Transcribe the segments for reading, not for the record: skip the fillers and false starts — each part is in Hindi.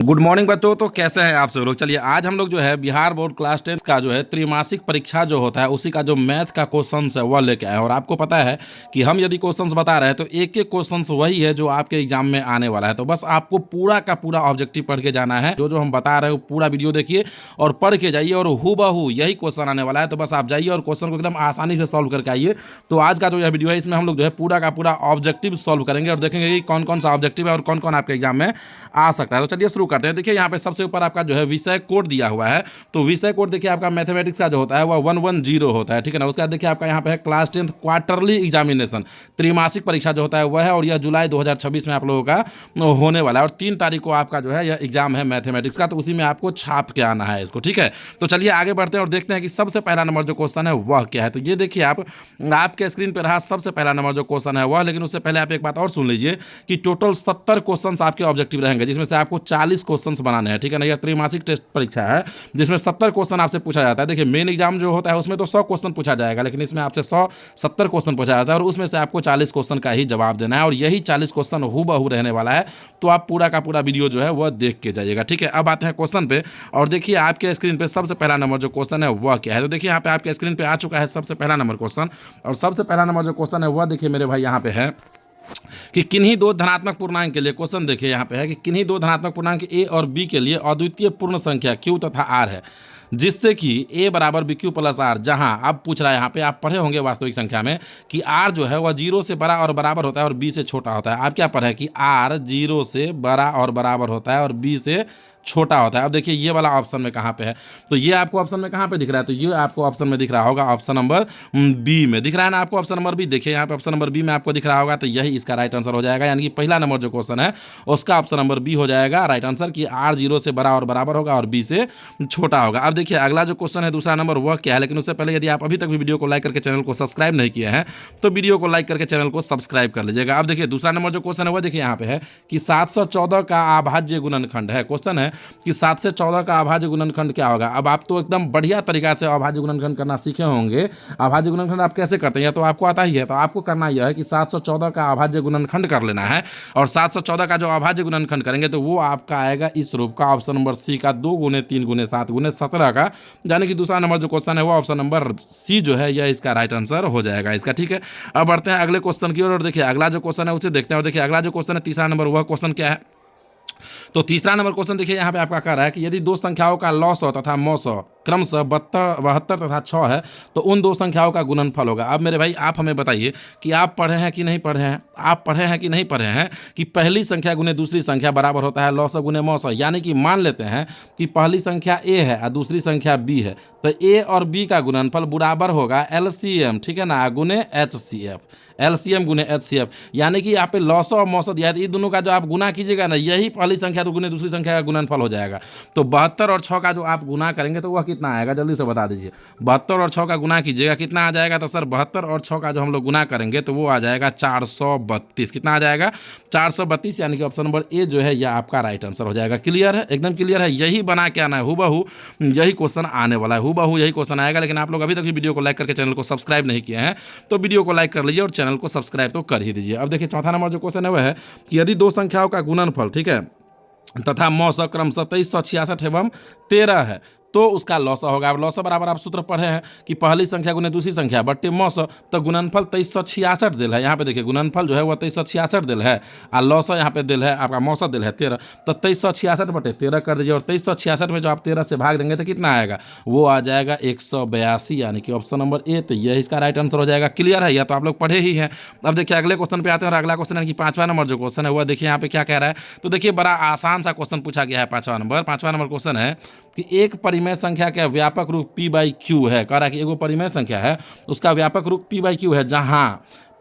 गुड मॉर्निंग बच्चों। तो कैसे हैं आप सब लोग। चलिए आज हम लोग जो है बिहार बोर्ड क्लास 10 का जो है त्रैमासिक परीक्षा जो होता है उसी का जो मैथ का क्वेश्चंस है वह लेके आए हैं। और आपको पता है कि हम यदि क्वेश्चंस बता रहे हैं तो एक एक क्वेश्चंस वही है जो आपके एग्जाम में आने वाला है। तो बस आपको पूरा का पूरा ऑब्जेक्टिव पढ़ के जाना है। जो जो हम बता रहे हैं वो पूरा वीडियो देखिए और पढ़ के जाइए और हूबहू यही क्वेश्चन आने वाला है। तो बस आप जाइए और क्वेश्चन को एकदम आसानी से सॉल्व करके आइए। तो आज का जो यह वीडियो है इसमें हम लोग जो है पूरा का पूरा ऑब्जेक्टिव सॉल्व करेंगे और देखेंगे कि कौन कौन सा ऑब्जेक्टिव है और कौन कौन आपके एग्जाम में आ सकता है। तो चलिए शुरू करते हैं। देखिए यहाँ पे सबसे ऊपर आपका जो है विषय कोड दिया हुआ है। तो विषय कोड देखिए आपका मैथमेटिक्स का जो होता है वह 110 होता है, ठीक है ना। उसके बाद देखिए आपका यहाँ पे है क्लास 10 क्वार्टरली एग्जामिनेशन, त्रैमासिक परीक्षा जो होता है वह है और यह जुलाई 2026 में आप लोगों का होने वाला है। और 3 तारीख को आपका जो है यह एग्जाम है मैथमेटिक्स का। तो उसी में आपको छाप के आना है इसको, ठीक है। तो चलिए आगे बढ़ते हैं और देखते हैं कि सबसे पहला नंबर जो क्वेश्चन है वह क्या है। तो ये देखिए आपके स्क्रीन पर रहा सबसे पहला नंबर जो क्वेश्चन है वह। लेकिन उससे पहले आप एक बात और सुन लीजिए कि टोटल 70 क्वेश्चन आपके ऑब्जेक्टिव रहेंगे जिसमें से आपको 40 क्वेश्चन बनाने हैं, ठीक है ना। यह त्रैमासिक टेस्ट परीक्षा है जिसमें 70 क्वेश्चन आपसे पूछा जाता है। देखिए मेन एग्जाम जो होता है उसमें तो 100 क्वेश्चन पूछा जाएगा, लेकिन इसमें आपसे 170 क्वेश्चन पूछा जाता है और उसमें से आपको 40 क्वेश्चन का ही जवाब देना है। और यही 40 क्वेश्चन हूबहू रहने वाला है। तो आप पूरा का पूरा वीडियो जो है वह देख के जाइएगा, ठीक है। अब आते हैं क्वेश्चन पे और देखिए आपके स्क्रीन पे सबसे पहला नंबर जो क्वेश्चन है वह क्या है। तो देखिए यहाँ पे आपके स्क्रीन पे आ चुका है सबसे पहला नंबर क्वेश्चन। और सबसे पहला नंबर जो क्वेश्चन है वह देखिए मेरे भाई यहाँ पे है कि किन्हीं दो धनात्मक पूर्णांक के लिए, क्वेश्चन देखिए यहाँ पे है कि किन्हीं दो धनात्मक पूर्णांक ए और बी के लिए अद्वितीय पूर्ण संख्या क्यू तथा आर है जिससे कि ए बराबर बी क्यू प्लस आर, जहां अब पूछ रहा है यहाँ पे आप पढ़े होंगे वास्तविक संख्या में कि आर जो है वह 0 से बड़ा और बराबर होता है और बी से छोटा होता है। आप क्या पढ़े कि आर 0 से बड़ा और बराबर होता है और बी से छोटा होता है। अब देखिए ये वाला ऑप्शन में कहाँ पे है। तो ये आपको ऑप्शन में कहाँ पे दिख रहा है। तो ये आपको ऑप्शन में दिख रहा होगा ऑप्शन नंबर बी में दिख रहा है ना आपको। ऑप्शन नंबर बी देखिए यहाँ पे ऑप्शन नंबर बी में आपको दिख रहा होगा। तो यही इसका राइट आंसर हो जाएगा। यानी कि पहला नंबर जो क्वेश्चन है उसका ऑप्शन नंबर बी हो जाएगा राइट आंसर कि आर 0 से बड़ा और बराबर होगा और बी से छोटा होगा। अब देखिए अगला जो क्वेश्चन है दूसरा नंबर वह क्या है। लेकिन उससे पहले यदि आप अभी तक भी वीडियो को लाइक करके चैनल को सब्सक्राइब नहीं किए हैं तो वीडियो को लाइक करके चैनल को सब्सक्राइब कर लीजिएगा। अब देखिए दूसरा नंबर जो क्वेश्चन है वह देखिए यहाँ पे है कि 714 का अभाज्य गुणनखंड है। क्वेश्चन है कि 7 से 14 का अभाज्य गुणनखंड क्या होगा। अब आप तो एकदम बढ़िया तरीका से अभाज्य गुणनखंड करना सीखे होंगे। अभाज्य गुणनखंड आप कैसे करते हैं या तो आपको आता ही है। तो आपको करना यह है कि 714 का अभाज्य गुणनखंड कर लेना है और 714 का जो अभाज्य गुणनखंड करेंगे तो वो आपका आएगा इस रूप का, ऑप्शन नंबर सी का 2 गुने 3 गुने 7 गुने 17 का। यानी कि दूसरा नंबर जो क्वेश्चन है वो ऑप्शन नंबर सी जो है यह इसका राइट आंसर हो जाएगा इसका, ठीक है। अब बढ़ते हैं अगले क्वेश्चन की ओर और देखिए अगला जो क्वेश्चन है उसे देखते हैं। और देखिए अगला जो क्वेश्चन है तीसरा नंबर वह क्वेश्चन क्या है। तो तीसरा नंबर क्वेश्चन देखिए यहाँ पे आपका कह रहा है कि यदि दो संख्याओं का लॉ तथा मौसौ क्रमशः 72 तथा 6 है तो उन दो संख्याओं का गुणनफल होगा। अब मेरे भाई आप हमें बताइए कि आप पढ़े हैं कि नहीं पढ़े हैं। आप पढ़े हैं कि नहीं पढ़े हैं कि पहली संख्या गुने दूसरी संख्या बराबर होता है लॉ गुने मौसौ। यानी कि मान लेते हैं कि पहली संख्या ए है और दूसरी संख्या बी है तो ए और बी का गुणनफल बराबर होगा एलसीएम, ठीक है ना, गुने एचसीएफ, एलसीएम गुने एचसीएफ। यानी कि यहाँ पे लॉस और मौसद याद ये दोनों का जो आप गुना कीजिएगा ना यही पहली संख्या तो गुने दूसरी संख्या का गुणनफल हो जाएगा। तो 72 और 6 का जो आप गुना करेंगे तो वह कितना आएगा जल्दी से बता दीजिए। 72 और 6 का गुना कीजिएगा कितना आ जाएगा। तो सर 72 और 6 का जो हम लोग गुना करेंगे तो वो आ जाएगा 432। कितना आ जाएगा 432। यानी कि ऑप्शन नंबर ए जो है यह आपका राइट आंसर हो जाएगा। क्लियर है, एकदम क्लियर है। यही बना के आना है हूबहू यही क्वेश्चन आने वाला है, हूबहू यही क्वेश्चन आएगा। लेकिन आप लोग अभी तक भी वीडियो को लाइक करके चैनल को सब्सक्राइब नहीं किए हैं तो वीडियो को लाइक कर लीजिए और चैनल को सब्सक्राइब तो कर ही दीजिए। अब देखिए चौथा नंबर जो क्वेश्चन है वह है कि यदि दो संख्याओं का गुणनफल, ठीक है, तथा मौसौ क्रमशः 2366 एवं 13 है तो उसका लॉस होगा। अब लॉस बराबर आप सूत्र पढ़े हैं कि पहली संख्या गुने दूसरी संख्या बट्टे मौसौ। तो गुणनफल 2366 दिल है। यहाँ पे देखिए गुणनफल जो है वह 2366 दिल है और लॉस यहाँ पे दिल है आपका मौसम दिल है 13। तो 2366 बटे 13 कर दीजिए और 2366 में जो आप 13 से भाग देंगे तो कितना आएगा वो आ जाएगा 182। यानी कि ऑप्शन नंबर ए तो यह इसका राइट आंसर हो जाएगा। क्लियर है, या तो आप लोग पढ़े ही हैं। अब देखिए अगले क्वेश्चन पे आते हैं और अगला क्वेश्चन है कि 5वां नंबर जो क्वेश्चन है वह देखिए यहाँ पे क्या कह रहा है। तो देखिए बड़ा आसान सा क्वेश्चन पूछा गया है 5वां नंबर क्वेश्चन है कि एक परिमेय संख्या का व्यापक रूप p बाई क्यू है। कह रहा है कि एगो परिमेय संख्या है उसका व्यापक रूप p बाई क्यू है जहां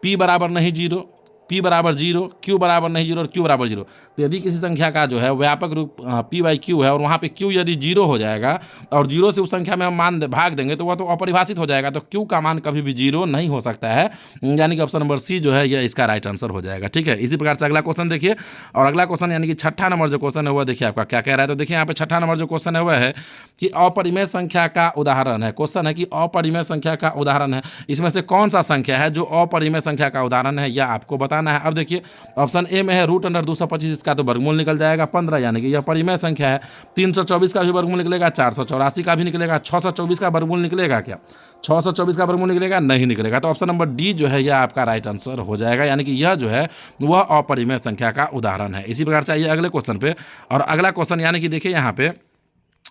p बराबर नहीं 0, p बराबर 0, q बराबर नहीं 0 और q बराबर 0। तो यदि किसी संख्या का जो है व्यापक रूप p बाई क्यू है और वहाँ पे q यदि 0 हो जाएगा और 0 से उस संख्या में हम मान भाग देंगे तो वह तो अपरिभाषित हो जाएगा। तो q का मान कभी भी 0 नहीं हो सकता है। यानी कि ऑप्शन नंबर सी जो है यह इसका राइट आंसर हो जाएगा, ठीक है। इसी प्रकार से अगला क्वेश्चन देखिए और अगला क्वेश्चन यानी कि 6ठा नंबर जो क्वेश्चन है वह देखिए आपका क्या कह रहा है। तो देखिए यहाँ पे 6ठा नंबर जो क्वेश्चन है वह है कि अपरिमेय संख्या का उदाहरण है। क्वेश्चन है कि अपरिमेय संख्या का उदाहरण है, इसमें से कौन सा संख्या है जो अपरिमेय संख्या का उदाहरण है यह आपको बताना बताना है। अब देखिए ऑप्शन ए में है √225, इसका तो वर्गमूल निकल जाएगा 15, यानी कि यह परिमेय संख्या है। 324 का भी वर्गमूल निकलेगा, 484 का भी निकलेगा, 624 का वर्गमूल निकलेगा क्या? 624 का वर्गमूल निकलेगा? नहीं निकलेगा। तो ऑप्शन नंबर डी जो है यह आपका राइट आंसर हो जाएगा, यानी कि यह जो है वह अपरिमेय संख्या का उदाहरण है। इसी प्रकार से आइए अगले क्वेश्चन पे, और अगला क्वेश्चन यानी कि देखिए यहाँ पे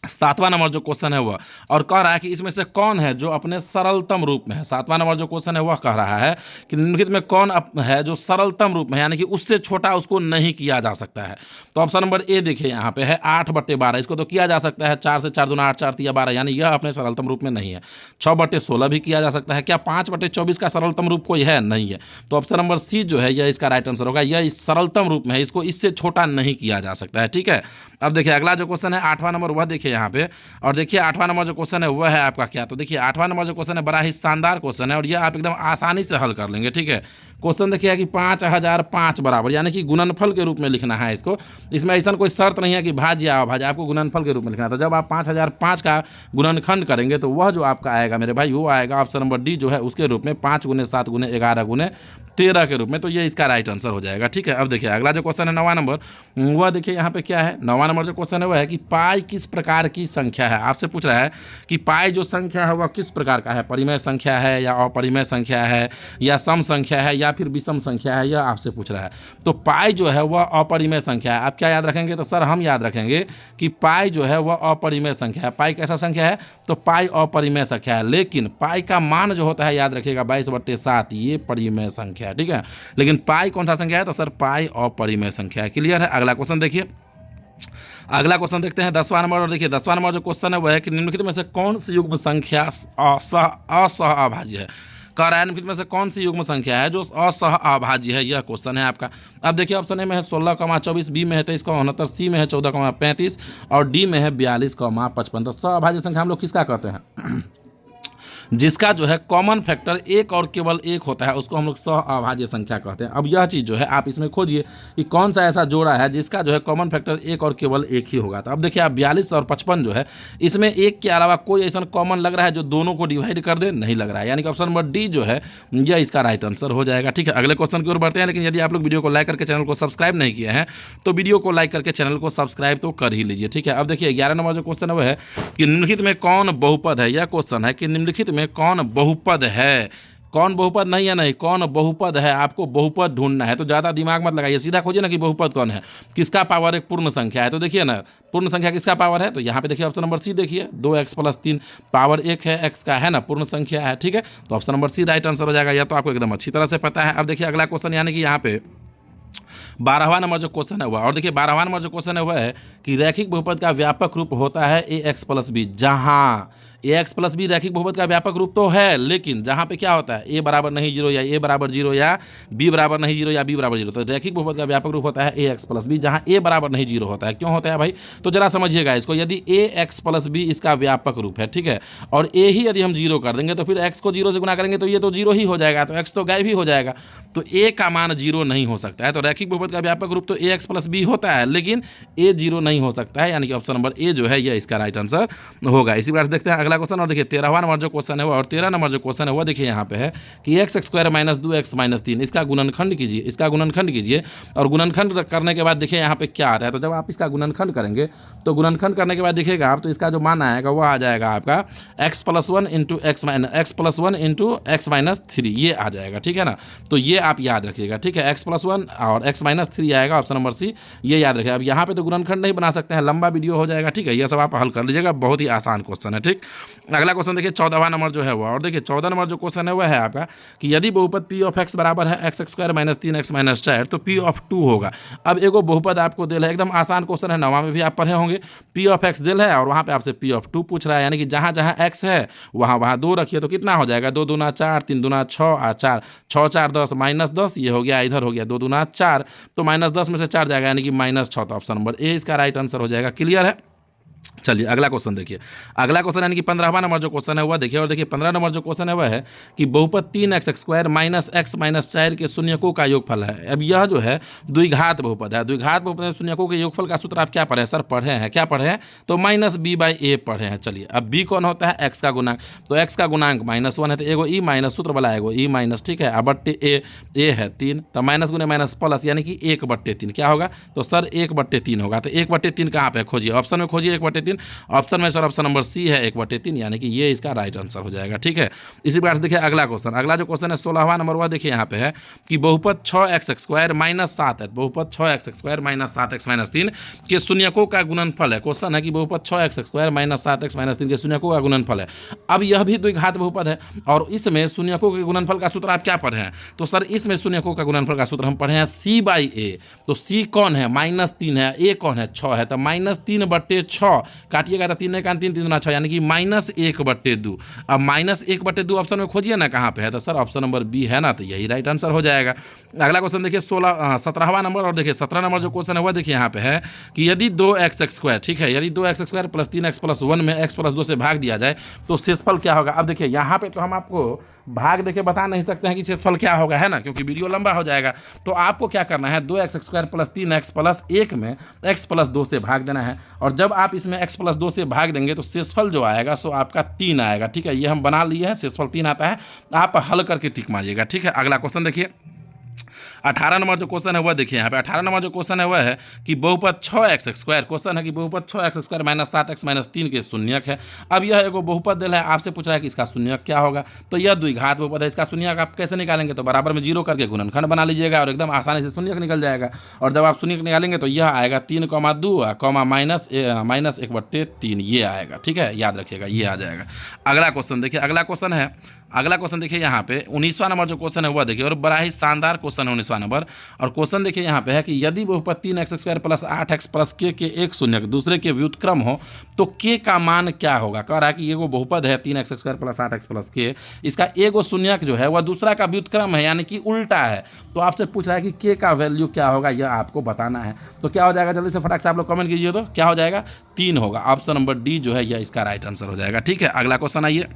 7वां नंबर जो क्वेश्चन है वह, और कह रहा है कि इसमें से कौन है जो अपने सरलतम रूप में है। 7वां नंबर जो क्वेश्चन है वह कह रहा है कि निम्नलिखित में कौन है जो सरलतम रूप में है, यानी कि उससे छोटा उसको नहीं किया जा सकता है। तो ऑप्शन नंबर ए देखिए यहाँ पे है 8/12, इसको तो किया जा सकता है, 4 से 4 दूना 8, 4 तिया 12, यानी यह अपने सरलतम रूप में नहीं है। 6/16 भी किया जा सकता है। क्या 5/24 का सरलतम रूप कोई है? नहीं है। तो ऑप्शन नंबर सी जो है यह इसका राइट आंसर होगा, यह इस सरलतम रूप में है, इसको इससे छोटा नहीं किया जा सकता है। ठीक है, अब देखिए अगला जो क्वेश्चन है 8वां नंबर, वह देखिए यहाँ पे, और देखिए 8वां नंबर जो क्वेश्चन है वह है आपका क्या? तो देखिए 8वां नंबर जो क्वेश्चन है बड़ा ही शानदार क्वेश्चन है, और यह आप एकदम आसानी से हल कर लेंगे। ठीक है, क्वेश्चन देखिए कि 5005 बराबर, यानी कि गुणनफल के रूप में लिखना है इसको। इसमें ऐसा कोई शर्त नहीं है कि भाज्य या अभाज्य, आपको गुणनफल के रूप में लिखना है। तो जब आप 5005 का गुणनखंड करेंगे तो वह जो आपका आएगा मेरे भाई, वो आएगा ऑप्शन नंबर डी जो है उसके रूप में, 5 × 7 × 11 × 13 के रूप में। तो ये इसका राइट आंसर हो जाएगा। ठीक है, अब देखिए अगला जो क्वेश्चन है 9वां नंबर, वह देखिए यहाँ पे क्या है। 9वां नंबर जो क्वेश्चन है वह है कि पाई किस प्रकार की संख्या है। आपसे पूछ रहा है कि पाई जो संख्या है वह किस प्रकार का है, परिमेय संख्या है या अपरिमेय संख्या है या सम संख्या है या फिर विषम संख्या है, यह आपसे पूछ रहा है। तो पाई जो है वह अपरिमेय संख्या है। आप क्या याद रखेंगे? तो सर हम याद रखेंगे कि पाई जो है वह अपरिमेय संख्या है। पाई कैसा संख्या है? तो पाई अपरिमेय संख्या है, लेकिन पाई का मान जो होता है याद रखिएगा 22/7, ये परिमेय संख्या है। ठीक है, लेकिन पाई कौन सा संख्या है? तो सर पाई अपरिमेय संख्या है। क्लियर है? अगला क्वेश्चन देखिए, अगला क्वेश्चन देखते हैं 10वां नंबर, और देखिए 10वां नंबर जो क्वेश्चन है वह है कि निम्नलिखित में से कौन सी युग्म संख्या असहअभाज्य है। कह रहा है निम्नलिखित में से कौन सी युग्म संख्या है जो असहअभाज्य है, यह क्वेश्चन है आपका। अब देखिए ऑप्शन ए में है 16,24, बी में है 23,69, सी में है 14,35 और डी में है 42,55। तो सहअभाज्य संख्या हम लोग किसका कहते हैं? जिसका जो है कॉमन फैक्टर एक और केवल एक होता है, उसको हम लोग सहअभाज्य संख्या कहते हैं। अब यह चीज़ जो है आप इसमें खोजिए कि कौन सा ऐसा जोड़ा है जिसका जो है कॉमन फैक्टर एक और केवल एक ही होगा। तो अब देखिए आप 42 और 55 जो है इसमें एक के अलावा कोई ऐसा कॉमन लग रहा है जो दोनों को डिवाइड कर दे? नहीं लग रहा है, यानी कि ऑप्शन नंबर डी जो है यह इसका राइट आंसर हो जाएगा। ठीक है, अगले क्वेश्चन की ओर बढ़ते हैं, लेकिन यदि आप लोग वीडियो को लाइक करके चैनल को सब्सक्राइब नहीं किए हैं तो वीडियो को लाइक करके चैनल को सब्सक्राइब तो कर ही लीजिए। ठीक है, अब देखिए 11 नंबर जो क्वेश्चन है वो है कि निम्नलिखित में कौन बहुपद है। यह क्वेश्चन है कि निम्नलिखित में कौन बहुपद है। कौन बहुपद नहीं है, नहीं कौन बहुपद है, आपको बहुपद ढूंढना है। तो ज़्यादा दिमाग मत लगाइए, सीधा खोजिए ना कि बहुपद कौन है, किसका पावर एक पूर्ण संख्या है। तो देखिए ना पूर्ण संख्या किसका पावर है, तो यहाँ पे देखिए ऑप्शन नंबर सी देखिए 2x + 3 पावर 1 है, x का है ना, पूर्ण संख्या है। ठीक है, तो option number C right answer हो जाएगा, यह तो आपको एकदम अच्छी तरह से पता है। अब देखिए अगला क्वेश्चन यानी कि यहाँ पे 12वां नंबर जो क्वेश्चन है वह, और देखिए 12वां नंबर जो क्वेश्चन है वह है कि रैखिक बहुपद का व्यापक रूप होता है ax + b, जहाँ ax + b रैखिक बहुपद का व्यापक रूप तो है, लेकिन जहाँ पे क्या होता है a बराबर नहीं 0 या a बराबर 0 या b बराबर नहीं 0 या b बराबर 0। तो रैखिक बहुपद का व्यापक रूप होता है ax + b, जहाँ a बराबर नहीं 0 होता है। क्यों होता है भाई? तो जरा समझिएगा इसको। यदि ax + b इसका व्यापक रूप है, ठीक है, और a ही यदि हम 0 कर देंगे तो फिर x को 0 से गुना करेंगे तो ये तो 0 ही हो जाएगा, तो x तो गायब ही हो जाएगा। तो a का मान 0 नहीं हो सकता है। तो रैखिक बहुपद का व्यापक रूप तो ax + b होता है, लेकिन a 0 नहीं हो सकता है, यानी कि ऑप्शन नंबर ए जो है यह इसका राइट आंसर होगा। इसी प्रकार से देखते हैं अगला क्वेश्चन, और देखिए 13वां नंबर जो क्वेश्चन है वो, और 13 नंबर जो क्वेश्चन है वो देखिए यहाँ पे है कि x² - 2x - 3 इसका गुणनखंड कीजिए, इसका गुणनखंड कीजिए। और गुणनखंड करने के बाद देखिए यहाँ पे क्या आता है। तो जब आप इसका गुणनखंड करेंगे तो गुणनखंड करने के बाद देखिएगा आप, तो इसका जो मान आएगा वो आ जाएगा आपका x + 1 × x - 3 ये आ जाएगा। ठीक है ना, तो ये आप याद रखिएगा। ठीक है, x + 1 और x - 3 आएगा, ऑप्शन नंबर सी ये याद रखिएगा। अब यहाँ पे तो गुणनखंड नहीं बना सकते हैं, लंबा वीडियो हो जाएगा। ठीक है, ये सब आप हल कर लीजिएगा, बहुत ही आसान क्वेश्चन है। ठीक, अगला क्वेश्चन देखिए 14वां नंबर जो है वो, और देखिए 14 नंबर जो क्वेश्चन है वह है आपका कि यदि बहुपद p(x) बराबर है x² - 3x - 4 तो p(2) होगा। अब एगो बहुपद आपको दिल है, एकदम आसान क्वेश्चन है, 9वां में भी आप पढ़े होंगे। p(x) दिल है और वहाँ पे आपसे p(2) पूछ रहा है, यानी कि जहाँ जहाँ x है वहाँ 2 रखिए तो कितना हो जाएगा, 2 दूना 4, 3 दूना 6 और 4, 6 4 10 -10, ये हो गया, इधर हो गया 2 दूना 4, तो -10 में से 4 जाएगा, यानी कि -6। तो ऑप्शन नंबर ए इसका राइट आंसर हो जाएगा। क्लियर है? चलिए अगला क्वेश्चन देखिए। अगला क्वेश्चन यानी कि 15वां नंबर जो क्वेश्चन है वह देखिए, और देखिए 15 नंबर जो क्वेश्चन है वह है कि बहुपद 3x² माइनस x माइनस 4 के शून्यकों का योगफल है। अब यह जो है द्विघात बहुपद है। द्विघात बहुपद में शून्यकों के योगफल का सूत्र आप क्या पढ़े हैं सर? पढ़े हैं, क्या पढ़े हैं? तो -b/a पढ़े हैं। चलिए अब b कौन होता है? x का गुणांक, तो x का गुणांक -1 है, तो एगो e माइनस सूत्र वाला एगो e माइनस, ठीक है, बट्टे a है 3, तो माइनस गुने माइनस प्लस यानी कि 1/3 क्या होगा? तो सर 1/3 होगा। तो 1/3 कहाँ पे खोजिए? ऑप्शन में खोजिए 1/3। ऑप्शन में सर ऑप्शन नंबर सी है 1/3, यानी कि ये इसका राइट आंसर हो जाएगा। ठीक है, इसी प्रकार से देखिए अगला क्वेश्चन। अगला जो क्वेश्चन है 16वां नंबर वह देखिए यहाँ पे है कि बहुपद 6x² माइनस 7 है। बहुपद 6x² माइनस 7x माइनस 3 के शून्यकों का गुणनफल है। क्वेश्चन है कि बहुपद 6x² माइनस 7x माइनस 3 के शून्यकों का गुणनफल है। अब यह भी द्विघात बहुपद है और इसमें शून्यकों के गुणनफल का सूत्र आप क्या पढ़े हैं? तो सर इसमें शून्यकों का गुणनफल का सूत्र हम पढ़े हैं c/a। तो c कौन है? -3 है, a कौन है? 6 है, तो -3/6 काटिएगा तो 3 का 3 3 6 यानी कि -1/2। अब -1/2 ऑप्शन में खोजिए ना कहाँ पे है? तो सर ऑप्शन नंबर बी है ना, तो यही राइट आंसर हो जाएगा। अगला क्वेश्चन देखिए 17वां नंबर, और देखिए 17 नंबर जो क्वेश्चन है वह देखिए यहाँ पे है कि यदि 2x², ठीक है, यदि 2x² प्लस 3x प्लस 1 में x प्लस 2 से भाग दिया जाए तो शेषफल क्या होगा? अब देखिए यहाँ पे तो हम आपको भाग देके बता नहीं सकते हैं कि शेषफल क्या होगा, है ना, क्योंकि वीडियो लंबा हो जाएगा। तो आपको क्या करना है? 2x² प्लस 3x प्लस 1 में x प्लस 2 से भाग देना है, और जब आप इसमें x प्लस 2 से भाग देंगे तो शेषफल जो आएगा सो आपका 3 आएगा। ठीक है, ये हम बना लिए हैं, शेषफल 3 आता है, आप हल करके टिक मारिएगा। ठीक है, अगला क्वेश्चन देखिए 18 नंबर जो क्वेश्चन है वह देखिए यहाँ पे 18 नंबर जो क्वेश्चन है वह है कि बहुपद 6x², क्वेश्चन है कि बहुपद 6x² माइनस 7x माइनस 3 के शून्यक है। अब यह एगो बहुपद दिल है, आपसे पूछ रहा है कि इसका शून्यक क्या होगा? तो यह द्विघात बहुपद है, इसका शून्यक आप कैसे निकालेंगे? तो बराबर में 0 करके गुणनखंड बना लीजिएगा और एकदम आसानी से शून्यक निकल जाएगा। और जब आप शून्यक निकालेंगे तो यह आएगा 3,2 माइनस 1/3 ये आएगा। ठीक है, याद रखिएगा, ये आ जाएगा। अगला क्वेश्चन देखिए, अगला क्वेश्चन देखिए यहाँ पे 19वां नंबर जो क्वेश्चन है वह देखिए, और बड़ा ही शानदार क्वेश्चन है 19वां नंबर। और क्वेश्चन देखिए यहाँ पे है कि यदि बहुपद 3x² plus 8x plus k के एक शून्यक दूसरे के व्युत्क्रम हो तो k का मान क्या होगा? कह रहा है कि ये वो बहुपद है 3x² plus 8x plus k, इसका एगो शून्यक जो है वह दूसरा का व्युत्क्रम है, यानी कि उल्टा है। तो आपसे पूछ रहा है कि k का वैल्यू क्या होगा, यह आपको बताना है। तो क्या हो जाएगा? जल्दी से फटाक से आप लोग कमेंट कीजिए, तो क्या हो जाएगा? 3 होगा। ऑप्शन नंबर डी जो है यह इसका राइट आंसर हो जाएगा। ठीक है, अगला क्वेश्चन आइए,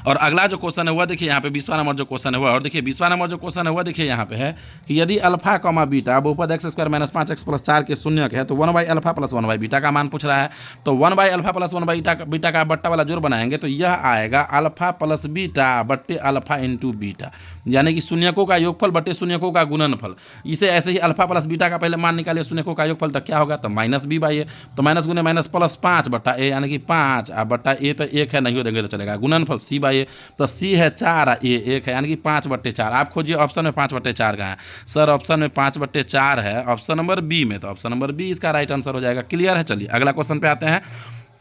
और अगला जो क्वेश्चन है वह देखिए यहाँ पे 20वां नंबर जो क्वेश्चन है वह, और देखिए 20वां नंबर जो क्वेश्चन है वह देखिए यहाँ पे है कि यदि अल्फा कॉमा बीटा बहुपद x² माइनस 5x प्लस 4 के शून्यक है तो 1/α प्लस 1/बीटा का मान पूछ रहा है। तो 1/α प्लस 1/बीटा का बट्टा वाला जोड़ बनाएंगे तो यह आएगा अल्फा प्लस बीटा बट्टे अल्फा इंटू बीटा, यानी कि शून्यकों का योगफल बट्टे शून्यकों का गुणनफल। इसे ऐसे ही अल्फा प्लस बीटा का पहले मान निकालिए शून्यकों का योगफल, तक क्या होगा? तो -b/a, तो माइनस गुने माइनस प्लस 5/a, यानी कि 5/a तो 1 है, नहीं हो देंगे तो चलेगा। गुणनफल c/a, तो c है 4 a 1 है, यानी कि 5/4। आप खोजिए ऑप्शन में 5/4 का है। सर ऑप्शन में 5/4 है, ऑप्शन नंबर बी में, तो ऑप्शन नंबर बी इसका राइट आंसर हो जाएगा। क्लियर है? चलिए अगला क्वेश्चन पे आते हैं,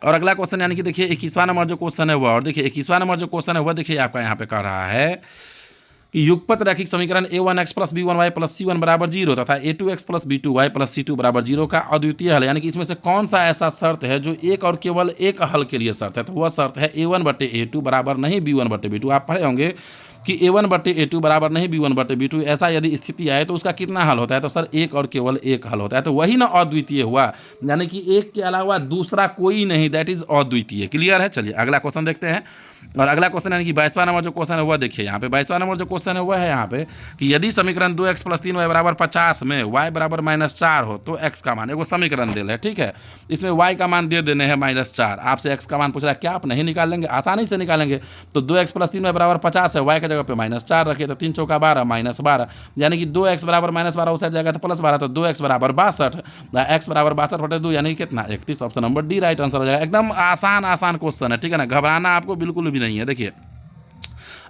और अगला क्वेश्चन यानी कि देखिए 21वां नंबर जो क्वेश्चन है वह, और देखिए 21वां नंबर जो क्वेश्चन है वह देखिए आपका यहाँ पे कह रहा है कि युगपत रैखिक समीकरण a1x plus b1y plus c1 बराबर 0 तथा a2x plus b2y plus c2 बराबर 0 का अद्वितीय हल, यानी कि इसमें से कौन सा ऐसा शर्त है जो एक और केवल एक हल के लिए शर्त है? तो वह शर्त है a1/a2 बराबर नहीं b1/b2। आप पढ़े होंगे कि a1/a2 बराबर नहीं b1/b2, ऐसा यदि स्थिति आए तो उसका कितना हल होता है? तो सर एक और केवल एक हल होता है, तो वही ना अद्वितीय हुआ, यानी कि एक के अलावा दूसरा कोई नहीं, दैट इज अद्वितीय। क्लियर है? चलिए अगला क्वेश्चन देखते हैं, और अगला क्वेश्चन यानी कि 22वां नंबर जो क्वेश्चन है वह देखिए यहाँ पे 22वां नंबर जो क्वेश्चन है वह है यहाँ पे कि यदि समीकरण 2x प्लस 3y बराबर 50 में y बराबर -4 हो तो x का मान, एगो समीकरण दिल है, ठीक है, इसमें y का मान दे देने हैं -4, आपसे x का मान पूछ रहा है, क्या आप नहीं निकालेंगे? आसानी से निकालेंगे। तो 2x प्लस 3y बराबर 50 है, y की जगह पे -4 रखिए, तो 3 चौका 12 -12, यानी कि 2x बराबर -12 उस साइड जाएगा तो +12, तो 2x बराबर 62, x बराबर 62/2 यानी कि कितना? 31। Option number D right answer हो जाएगा। एकदम आसान क्वेश्चन है, ठीक है ना, घबराना आपको बिल्कुल भी नहीं है। देखिए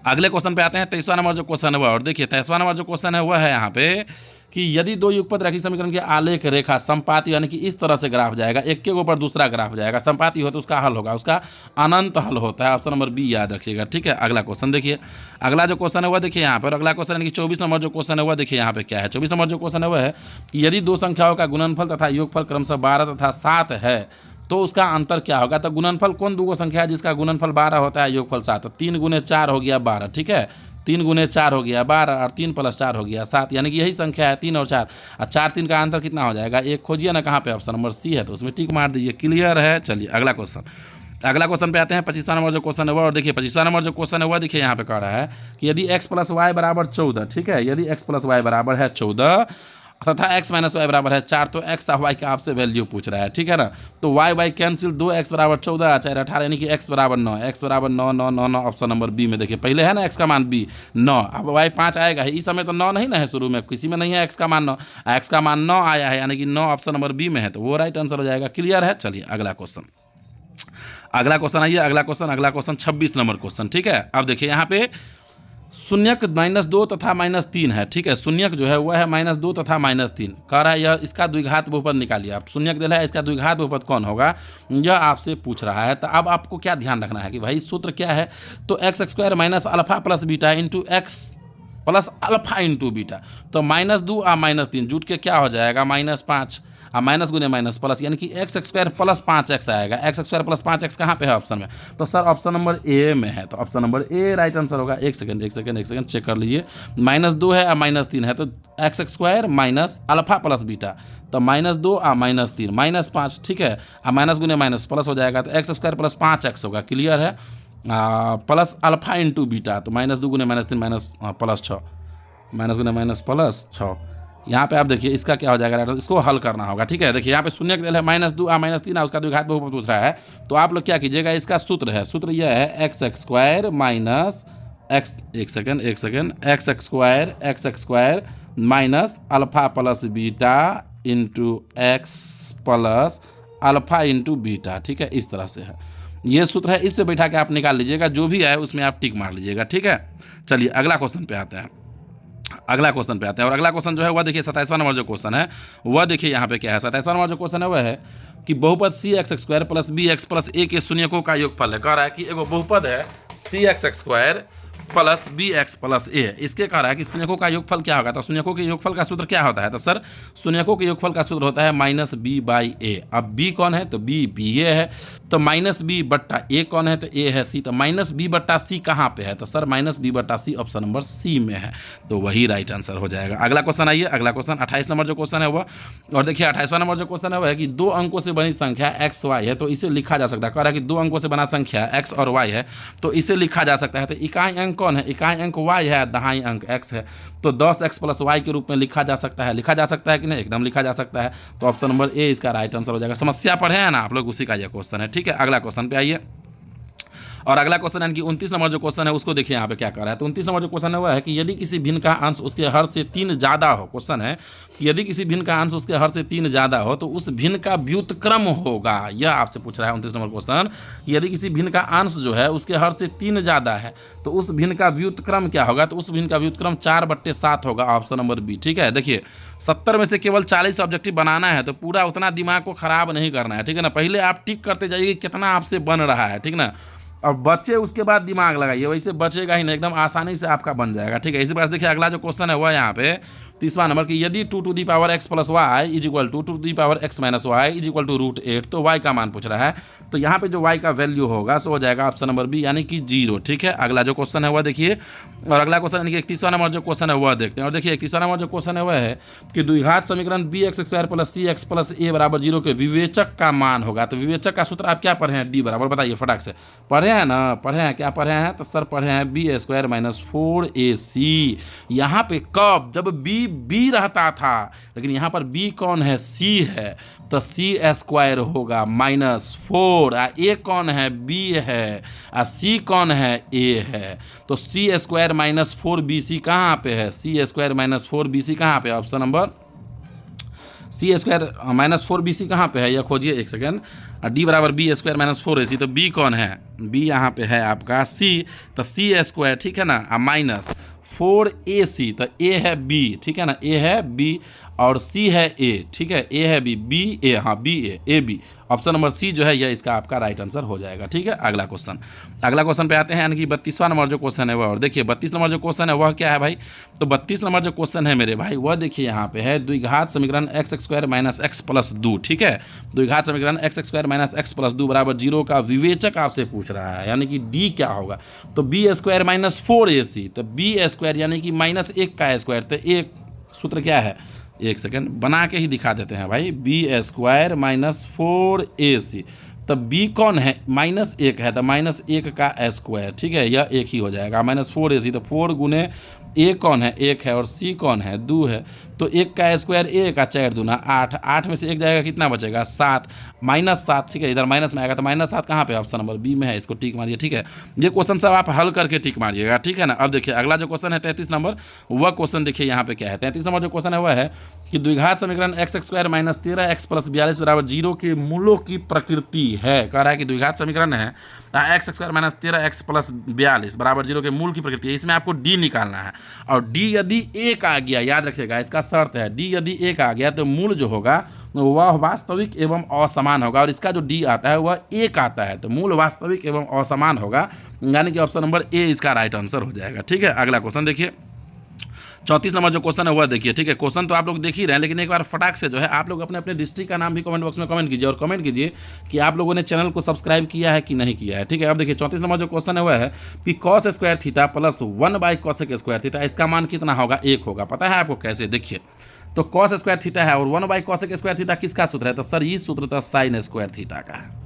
अगले क्वेश्चन पे आते हैं, 23वां नंबर जो क्वेश्चन है वह, और देखिए 23वां नंबर जो क्वेश्चन है वह है यहाँ पे कि यदि दो युगपत रैखिक समीकरण के आलेख रेखा संपाती, यानी कि इस तरह से ग्राफ जाएगा, एक के ऊपर दूसरा ग्राफ जाएगा, संपाती हो तो उसका हल होगा, उसका अनंत हल होता है। ऑप्शन नंबर बी याद रखिएगा। ठीक है, अगला क्वेश्चन देखिए, अगला जो क्वेश्चन है वह देखिए यहाँ पर, अगला क्वेश्चन यानी कि 24 नंबर जो क्वेश्चन है वह देखिए यहाँ पे क्या है। 24 नंबर जो क्वेश्चन है वह है कि यदि दो संख्याओं का गुणनफल तथा योगफल क्रमशः 12 तथा 7 है तो उसका अंतर क्या होगा? तो गुणनफल कौन दो संख्या है जिसका गुणनफल 12 होता है, योगफल 7, तो 3 × 4 हो गया 12, ठीक है, 3 गुने 4 हो गया 12 और 3 + 4 हो गया 7, यानी कि यही संख्या है 3 और 4। और 4 3 का अंतर कितना हो जाएगा 1, खोजिए ना कहाँ पे, ऑप्शन नंबर सी है, तो उसमें टिक मार दीजिए। क्लियर है। चलिए अगला क्वेश्चन पे आते हैं। 25वां नंबर जो क्वेश्चन है वह, और देखिए 25वां नंबर जो क्वेश्चन है वह देखिए यहाँ पे कह रहा है कि यदि x + y = 14, ठीक है, यदि x + y = 14 तथा x - y = 4, तो x और y का आपसे वैल्यू पूछ रहा है, ठीक है ना। तो y कैंसिल, 2x = 14 4 18, यानी कि x = 9, x = 9 9 9 9, option number B में देखिए, पहले है ना x का मान b 9, अब y 5 आएगा ही, इस समय तो 9 नहीं ना है, शुरू में किसी में नहीं है x का मान 9, x का मान 9 आया है, यानी कि 9 ऑप्शन नंबर बी में है, तो वो राइट आंसर हो जाएगा। क्लियर है। चलिए अगला क्वेश्चन आइए, अगला क्वेश्चन 26 नंबर क्वेश्चन, ठीक है। अब देखिए यहाँ पे शून्यक -2 तथा -3 है, ठीक है, शून्यक जो है वह है -2 तथा -3, कह रहा है यह इसका द्विघात बहुपद निकालिए। आप शून्यक दिला है, इसका द्विघात बहुपद कौन होगा, यह आपसे पूछ रहा है। तो अब आपको क्या ध्यान रखना है कि भाई सूत्र क्या है, तो x² - α + β × x + α × बीटा, तो -2 और -3 जुट के क्या हो जाएगा -5, और माइनस गुने माइनस प्लस, यानी कि x² + 5x आएगा। x² + 5x कहाँ पे है ऑप्शन में, तो सर ऑप्शन नंबर ए में है, तो option number A right answer होगा। एक सेकंड चेक कर लीजिए, -2 है और -3 है, तो x² - α + β, तो -2 और -3 -5, ठीक है, और माइनस गुने माइनस प्लस हो जाएगा, तो x² + 5x होगा। क्लियर है। प्लस α × बीटा, तो -2 गुने -3 प्लस 6, माइनस गुने माइनस प्लस 6, यहाँ पे आप देखिए इसका क्या हो जाएगा, इसको हल करना होगा, ठीक है। देखिए यहाँ पे शून्य है -2 और -3 है, उसका द्विघात बहुपद पूछ रहा है, तो आप लोग क्या कीजिएगा, इसका सूत्र यह है x² - x, एक second x² -α + beta × x + α × beta, ठीक है, इस तरह से है ये सूत्र है। इससे बैठा के आप निकाल लीजिएगा, जो भी है उसमें आप टिक मार लीजिएगा, ठीक है। चलिए अगला क्वेश्चन पे आते हैं। और अगला क्वेश्चन जो है वह देखिए 27वां नंबर जो क्वेश्चन है वह देखिए यहाँ पे क्या है। 27वां नंबर जो क्वेश्चन है वह है कि बहुपद cx² + bx + a के शून्यकों का योगफल है। कह रहा है कि एगो बहुपद है cx² + bx + a, इसके कह रहा है कि शून्यकों का योगफल क्या होगा, तो शून्यकों के योगफल का सूत्र क्या होता है, तो सर शून्यकों के योगफल का सूत्र होता है -b/a। अब b कौन है, तो b a है, तो -b/a कौन है, तो a है c, तो -b/c कहाँ पे है, तो सर -b/c ऑप्शन नंबर सी में है, तो वही राइट आंसर हो जाएगा। अगला क्वेश्चन आइए, अगला क्वेश्चन 28 नंबर जो क्वेश्चन है वह, और देखिए 28वां नंबर जो क्वेश्चन है वह है कि 2 अंकों से बनी संख्या x y है, तो इसे लिखा जा सकता है। कह रहा है कि 2 अंकों से बना संख्या x और y है, तो इसे लिखा जा सकता है। तो इकाई अंक कौन है, इकाई अंक y है, दहाई अंक x है, तो 10x + y के रूप में लिखा जा सकता है कि नहीं, एकदम लिखा जा सकता है, तो ऑप्शन नंबर ए इसका राइट आंसर हो जाएगा। समस्या पढ़े हैं ना आप लोग, उसी का यह क्वेश्चन है, ठीक है। अगला क्वेश्चन पे आइए, और अगला क्वेश्चन यानी कि 29 नंबर जो क्वेश्चन है उसको देखिए यहाँ पे क्या कर रहा है। तो 29 नंबर जो क्वेश्चन है वह है कि यदि किसी भिन्न का अंश उसके हर से 3 ज़्यादा हो, क्वेश्चन है कि यदि किसी भिन्न का अंश उसके हर से 3 ज़्यादा हो तो उस भिन्न का व्युत्क्रम होगा, यह आपसे पूछ रहा है 29 नंबर क्वेश्चन। यदि किसी भिन्न का अंश जो है उसके हर से 3 ज़्यादा है तो उस भिन्न का व्युत्क्रम क्या होगा, तो उस भिन्न का व्युत्क्रम 4/7 होगा, ऑप्शन नंबर बी, ठीक है। देखिए 70 में से केवल 40 ऑब्जेक्टिव बनाना है, तो पूरा उतना दिमाग को खराब नहीं करना है, ठीक है ना। पहले आप टिक करते जाइए कि कितना आपसे बन रहा है, ठीक ना, और बच्चे उसके बाद दिमाग लगाइए, वैसे बचेगा ही नहीं, एकदम आसानी से आपका बन जाएगा, ठीक है। इसी प्रकार देखिए अगला जो क्वेश्चन है वह यहाँ पे 30वां नंबर की यदि 2x + y = 2x - y = √8, तो y का मान पूछ रहा है, तो यहाँ पे जो y का वैल्यू होगा सो हो जाएगा ऑप्शन नंबर बी, यानी कि 0, ठीक है। अगला जो क्वेश्चन है वह देखिए, और अगला क्वेश्चन यानी कि 31वां नंबर जो क्वेश्चन है वह देखते हैं। और देखिए 31वां नंबर जो क्वेश्चन है वह है कि द्विघात समीकरण bx² + cx + a = 0 के विवेचक का मान होगा। तो विवेचक का सूत्र आप क्या पढ़े हैं, d बराबर, बताइए फटाक से, पढ़े हैं ना, पढ़े हैं, क्या पढ़े हैं, तो सर पढ़े हैं b² - 4ac। यहाँ पे कब, जब b रहता था, लेकिन यहाँ पर b कौन है, c है, तो c² होगा -4, a कौन है, b है, c कौन है, a है, तो c² - 4bc कहाँ पे है, c² - 4bc कहाँ पे, ऑप्शन नंबर c² - 4bc कहाँ पे है, यह खोजिए, एक सेकेंड। d बराबर b² - 4ac, तो b कौन है, b यहाँ पे है आपका c, तो c², ठीक है ना, -4ac, तो a है b, ठीक है ना, a है b, और सी है ए, ठीक है, ए है बी ए, हाँ B A B, option number C जो है यह इसका आपका राइट आंसर हो जाएगा। ठीक है, अगला क्वेश्चन पे आते हैं, यानी कि 32वां नंबर जो क्वेश्चन है वह, और देखिए 32 नंबर जो क्वेश्चन है वह क्या है भाई, तो 32 नंबर जो क्वेश्चन है मेरे भाई वह देखिए यहाँ पे है द्विघात समीकरण x square minus x plus 2, ठीक है, द्विघात समीकरण x square minus x plus 2 बराबर 0 का विवेचक आपसे पूछ रहा है, यानी कि डी क्या होगा, तो बी स्क्वायर माइनस 4ac, तो बी स्क्वायर यानी कि माइनस 1 का स्क्वायर, तो एक सूत्र क्या है, एक सेकेंड बना के ही दिखा देते हैं भाई, बी स्क्वायर माइनस 4ac, तब b कौन है, -1 है, तो -1 का स्क्वायर, ठीक है, यह एक ही हो जाएगा, -4ac, तो 4 गुने a कौन है, 1 है, और c कौन है, 2 है, तो 1 का स्क्वायर 1 का 4 दूना 8, 8 में से 1 जाएगा कितना बचेगा, 7, -7, ठीक है, इधर माइनस में आएगा, तो -7 कहाँ पे, ऑप्शन नंबर बी में है, इसको टिक मारिए। ठीक है, ये क्वेश्चन सब आप हल करके टिक मारिएगा, ठीक है ना। अब देखिए अगला जो क्वेश्चन है 33 नंबर, वह क्वेश्चन देखिए यहाँ पे क्या है, 33 नंबर जो क्वेश्चन है वह है कि द्विघात समीकरण x square minus 13x plus 42 बराबर 0 के मूलों की प्रकृति है, कह रहा है कि द्विघात समीकरण है x square minus 13x plus 42 बराबर 0 के मूल की प्रकृति है, इसमें आपको डी निकालना है, और डी यदि एक आ गया, याद रखिएगा इसका शर्त है, डी यदि एक आ गया तो मूल जो होगा वह वास्तविक एवं असमान होगा, और इसका जो डी आता है वह एक आता है, तो मूल वास्तविक एवं असमान होगा, यानी कि ऑप्शन नंबर ए इसका राइट आंसर हो जाएगा। ठीक है, अगला क्वेश्चन देखिए 34 नंबर जो क्वेश्चन है वह देखिए। ठीक है, क्वेश्चन तो आप लोग देख ही रहे हैं, लेकिन एक बार फटाक से जो है आप लोग अपने अपने डिस्ट्रिक्ट का नाम भी कमेंट बॉक्स में कमेंट कीजिए, और कमेंट कीजिए कि आप लोगों ने चैनल को सब्सक्राइब किया है कि नहीं किया है। ठीक है, अब देखिए 34 नंबर जो क्वेश्चन है वह है कि cos square theta plus 1 cosec square theta, इसका मान कितना होगा, 1 होगा। पता है आपको कैसे, देखिए तो कॉस स्क्वायर थीटा है और 1 कॉसेक स्क्वायर थीटा किसका सूत्र है, तो सर ये सूत्र तो साइन स्क्वायर थीटा का है,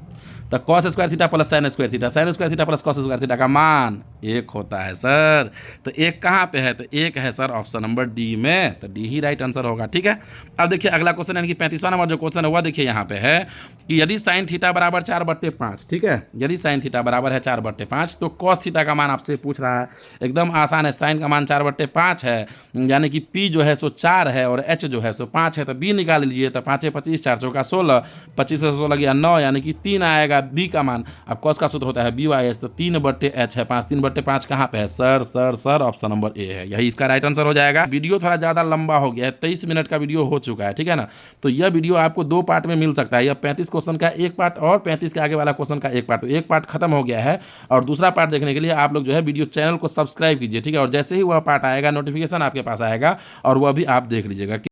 तो cos square theta plus sine square theta, sine square theta plus cos square theta का मान 1 होता है सर, तो 1 कहाँ पे है, तो 1 है सर ऑप्शन नंबर डी में, तो डी ही राइट आंसर होगा। ठीक है, अब देखिए अगला क्वेश्चन यानी कि 35वां नंबर जो क्वेश्चन है वह देखिए यहाँ पे है कि यदि साइन थीटा बराबर 4/5, ठीक है, यदि साइन थीटा बराबर है 4/5, तो कॉस थीटा का मान आपसे पूछ रहा है, एकदम आसान है, साइन का मान 4/5 है, यानी कि पी जो है सो 4 है और एच जो है सो 5 है, तो बी निकाल लीजिए, तो 5 25, 4 चौका 16, 25 से 16 गया 9, यानी कि 3 आएगा बी का मान। अब कॉस का सूत्र होता है बी वाई एस, तो 3/h है, 5 3/5 कहाँ पे है, सर ऑप्शन नंबर ए है, यही इसका राइट आंसर हो जाएगा। वीडियो थोड़ा ज़्यादा लंबा हो गया है, 23 मिनट का वीडियो हो चुका है, ठीक है ना, तो यह वीडियो आपको 2 पार्ट में मिल सकता है, यह 35 क्वेश्चन का एक पार्ट और 35 के आगे वाला क्वेश्चन का एक पार्ट, तो एक पार्ट खत्म हो गया है, और दूसरा पार्ट देखने के लिए आप लोग जो है वीडियो चैनल को सब्सक्राइब कीजिए। ठीक है, और जैसे ही वह पार्ट आएगा नोटिफिकेशन आपके पास आएगा और वह भी आप देख लीजिएगा।